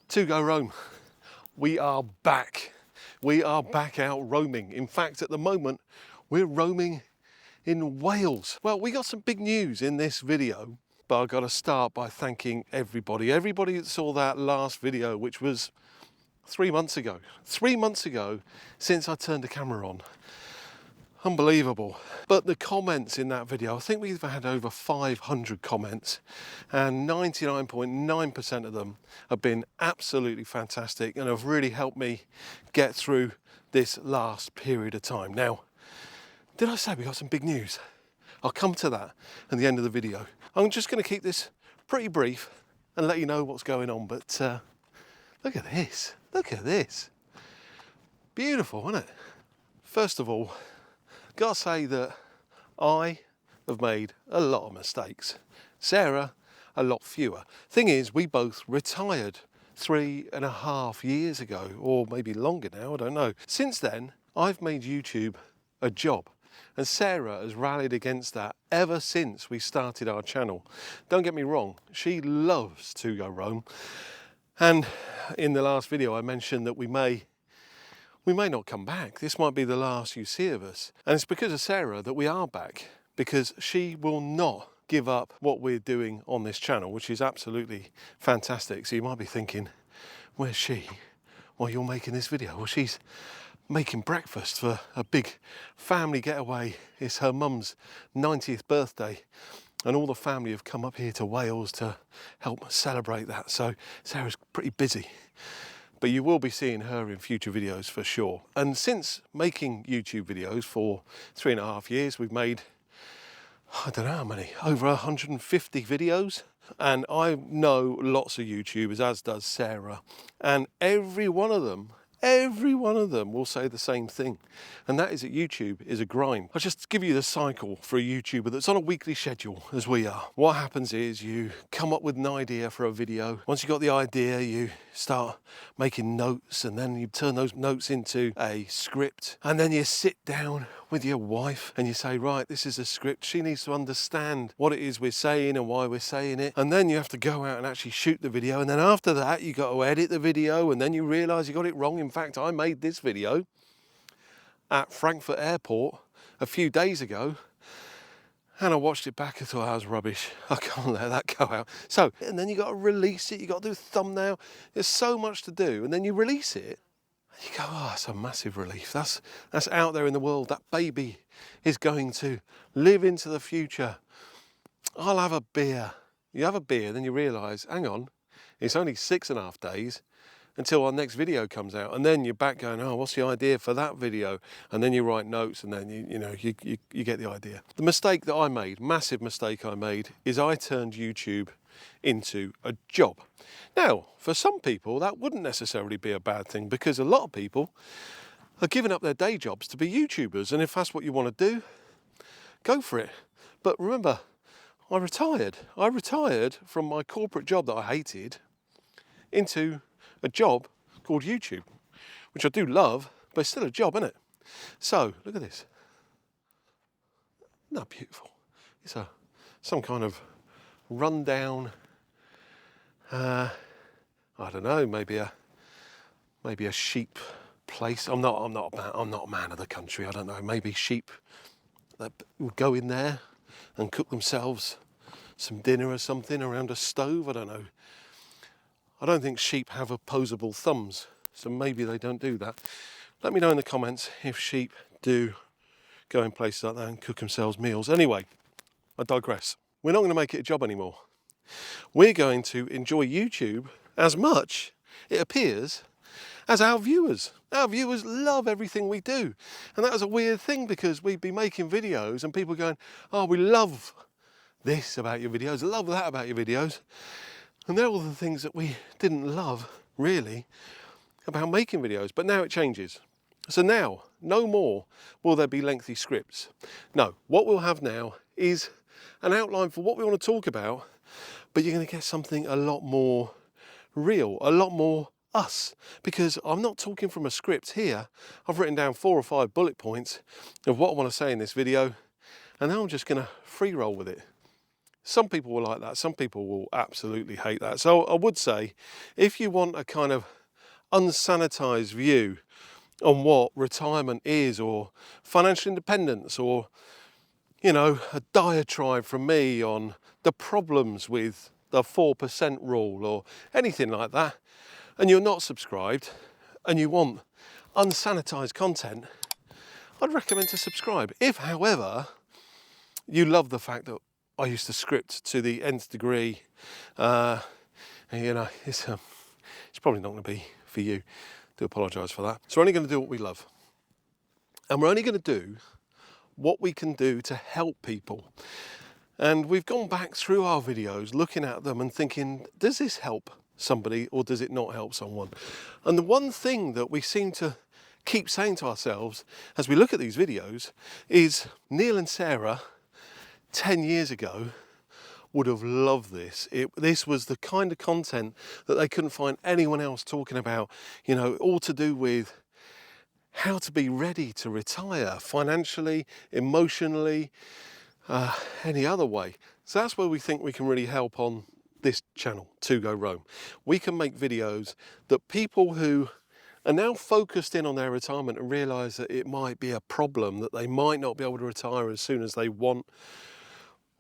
To go Rome. We are back. We are back out roaming. In fact, at the moment, we're roaming in Wales. Well, we got some big news in this video, but I've got to start by thanking everybody. Everybody that saw that last video, which was 3 months ago. 3 months ago since I turned the camera on. Unbelievable. But the comments in that video, I think we've had over 500 comments, and 99.9% of them have been absolutely fantastic and have really helped me get through this last period of time. Now, did I say we got some big news? I'll come to that at the end of the video. I'm just going to keep this pretty brief and let you know what's going on, but look at this. Look at this. Beautiful, isn't it? First of all, gotta say that I have made a lot of mistakes. Sarah, a lot fewer. Thing is, we both retired 3.5 years ago, or maybe longer now, I don't know. Since then, I've made YouTube a job, and Sarah has rallied against that ever since we started our channel. Don't get me wrong, she loves To Go Rome, and in the last video I mentioned that we may not come back. This might be the last you see of us. And it's because of Sarah that we are back, because she will not give up what we're doing on this channel, which is absolutely fantastic. So you might be thinking, where's she while you're making this video? Well, she's making breakfast for a big family getaway. It's her mum's 90th birthday, and all the family have come up here to Wales to help celebrate that. So Sarah's pretty busy. But you will be seeing her in future videos for sure. And since making YouTube videos for 3.5 years, we've made, I don't know how many, over 150 videos. And I know lots of YouTubers, as does Sarah. And every one of them will say the same thing. And that is that YouTube is a grind. I'll just give you the cycle for a YouTuber that's on a weekly schedule, as we are. What happens is you come up with an idea for a video. Once you've got the idea, you start making notes, and then you turn those notes into a script. And then you sit down with your wife and you say, right, this is a script. She needs to understand what it is we're saying and why we're saying it. And then you have to go out and actually shoot the video. And then after that, you got to edit the video, and then you realize you got it wrong. In fact, I made this video at Frankfurt Airport a few days ago, and I watched it back and thought, that was rubbish. I can't let that go out. So, and then you got to release it. You got to do a thumbnail. There's so much to do. And then you release it. You go, oh, that's a massive relief. That's out there in the world. That baby is going to live into the future. I'll have a beer. You have a beer, then you realise, hang on, it's only 6.5 days until our next video comes out. And then you're back going, oh, what's the idea for that video? And then you write notes, and then you get the idea. The mistake that I made, massive mistake I made, is I turned YouTube into a job. Now, for some people, that wouldn't necessarily be a bad thing, because a lot of people are giving up their day jobs to be YouTubers. And if that's what you want to do, go for it. But remember, I retired. I retired from my corporate job that I hated into a job called YouTube, which I do love, but it's still a job, isn't it? So, look at this. Isn't that beautiful? It's some kind of rundown, I don't know, maybe a sheep place. I'm not a man of the country. I don't know. Maybe sheep that would go in there and cook themselves some dinner or something around a stove. I don't know. I don't think sheep have opposable thumbs, so maybe they don't do that. Let me know in the comments if sheep do go in places like that and cook themselves meals. Anyway, I digress. We're not going to make it a job anymore. We're going to enjoy YouTube as much, it appears, as our viewers. Our viewers love everything we do. And that was a weird thing, because we'd be making videos and people going, oh, we love this about your videos, love that about your videos. And they're all the things that we didn't love, really, about making videos. But now it changes. So now, no more will there be lengthy scripts. No, what we'll have now is an outline for what we want to talk about, but you're going to get something a lot more real, a lot more us, because I'm not talking from a script here. I've written down 4 or 5 bullet points of what I want to say in this video, and now I'm just going to free roll with it. Some people will like that, some people will absolutely hate that. So I would say, if you want a kind of unsanitized view on what retirement is, or financial independence, or, you know, a diatribe from me on the problems with the 4% rule or anything like that, and you're not subscribed and you want unsanitized content, I'd recommend to subscribe. If, however, you love the fact that I used to script to the nth degree, you know, it's probably not going to be for you. Do apologise for that. So we're only going to do what we love. And we're only going to do what we can do to help people. And we've gone back through our videos, looking at them and thinking, does this help somebody or does it not help someone? And the one thing that we seem to keep saying to ourselves as we look at these videos is Neil and Sarah 10 years ago would have loved this. This was the kind of content that they couldn't find anyone else talking about, you know, all to do with how to be ready to retire financially, emotionally, any other way. So that's where we think we can really help on this channel, To Go Roam. We can make videos that people who are now focused in on their retirement and realise that it might be a problem, that they might not be able to retire as soon as they want,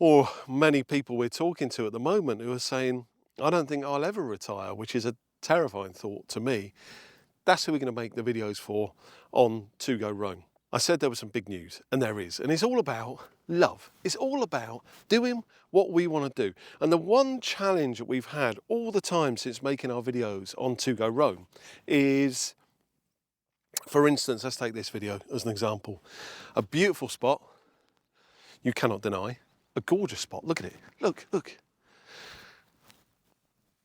or many people we're talking to at the moment who are saying, I don't think I'll ever retire, which is a terrifying thought to me. That's who we're going to make the videos for on To Go Roam. I said there was some big news, and there is. And it's all about love. It's all about doing what we want to do. And the one challenge that we've had all the time since making our videos on To Go Roam is, for instance, let's take this video as an example. A beautiful spot, you cannot deny. A gorgeous spot, look at it, look.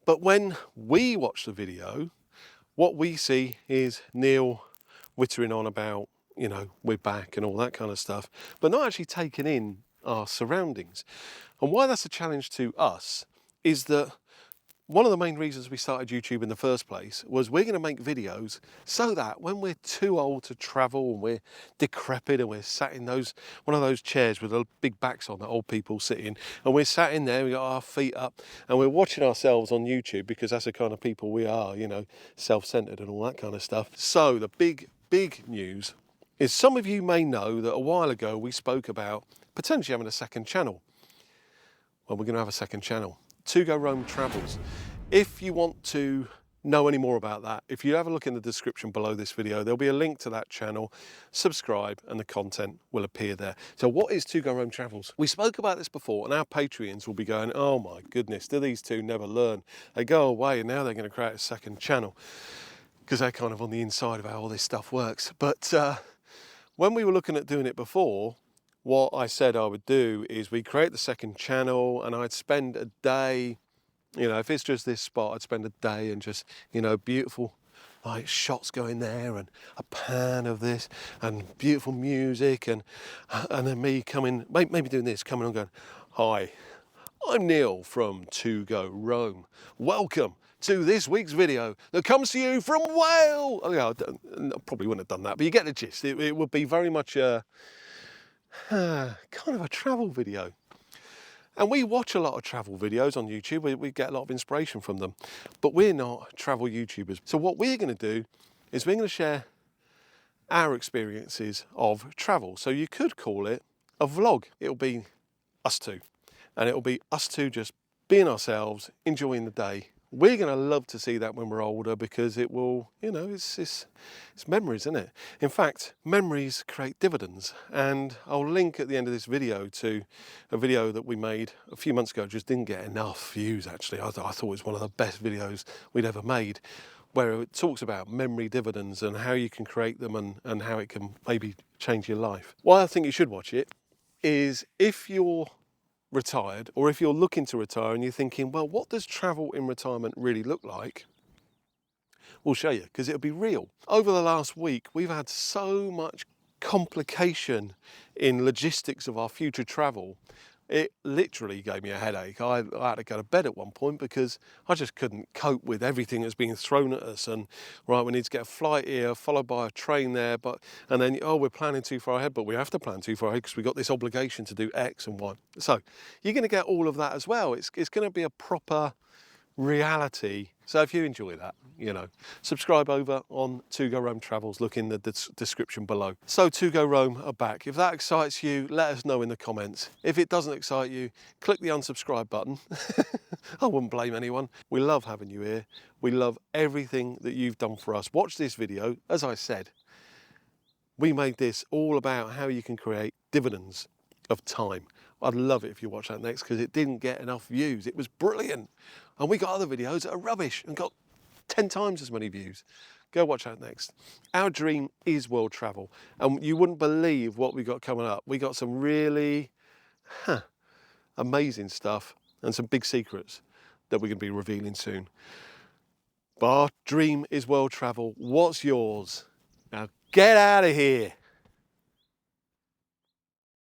But when we watch the video, what we see is Neil wittering on about, you know, we're back and all that kind of stuff, but not actually taking in our surroundings. And why that's a challenge to us is that one of the main reasons we started YouTube in the first place was we're going to make videos so that when we're too old to travel and we're decrepit and we're sat in one of those chairs with the big backs on that old people sit in, and we're sat in there, we got our feet up and we're watching ourselves on YouTube because that's the kind of people we are, you know, self-centered and all that kind of stuff. So the big news is, some of you may know that a while ago we spoke about potentially having a second channel. Well, we're going to have a second channel. To Go Roam Travels. If you want to know any more about that, if you have a look in the description below this video, there'll be a link to that channel. Subscribe and the content will appear there. So what is To Go Roam Travels? We spoke about this before, and our Patreons will be going, oh my goodness, do these two never learn? They go away and now they're going to create a second channel, because they're kind of on the inside of how all this stuff works. But when we were looking at doing it before, what I said I would do is we create the second channel and I'd spend a day, you know, if it's just this spot, I'd spend a day and just, you know, beautiful like shots going there and a pan of this and beautiful music and then me coming, maybe doing this, coming on going, hi, I'm Neil from To Go Roam. Welcome to this week's video that comes to you from Wales. Oh, yeah, I probably wouldn't have done that, but you get the gist. It would be very much a kind of a travel video. And we watch a lot of travel videos on YouTube. We get a lot of inspiration from them, but we're not travel YouTubers. So what we're going to do is we're going to share our experiences of travel. So you could call it a vlog. It'll be us two, and it'll be us two just being ourselves, enjoying the day. We're going to love to see that when we're older, because it will, you know, it's memories, isn't it? In fact, memories create dividends. And I'll link at the end of this video to a video that we made a few months ago. Just didn't get enough views, actually. I thought it was one of the best videos we'd ever made, where it talks about memory dividends and how you can create them and how it can maybe change your life. Why I think you should watch it is, if you're retired, or if you're looking to retire and you're thinking, well, what does travel in retirement really look like? We'll show you, because it'll be real. Over the last week, we've had so much complication in logistics of our future travel. It literally gave me a headache. I had to go to bed at one point because I just couldn't cope with everything that's being thrown at us. And right, we need to get a flight here, followed by a train there, and then, oh, we're planning too far ahead, but we have to plan too far ahead because we've got this obligation to do X and Y. So you're going to get all of that as well. It's going to be a proper reality. So if you enjoy that, subscribe over on To Go Rome Travels. Look in the description below. So To Go Rome are back. If that excites you, let us know in the comments. If it doesn't excite you, click the unsubscribe button. I wouldn't blame anyone. We love having you here. We love everything that you've done for us. Watch this video. As I said, we made this all about how you can create dividends of time. I'd love it if you watch that next because it didn't get enough views. It was brilliant. And we got other videos that are rubbish and got 10 times as many views. Go watch that next. Our dream is world travel. And you wouldn't believe what we got coming up. We got some really amazing stuff and some big secrets that we're going to be revealing soon. But our dream is world travel. What's yours? Now get out of here.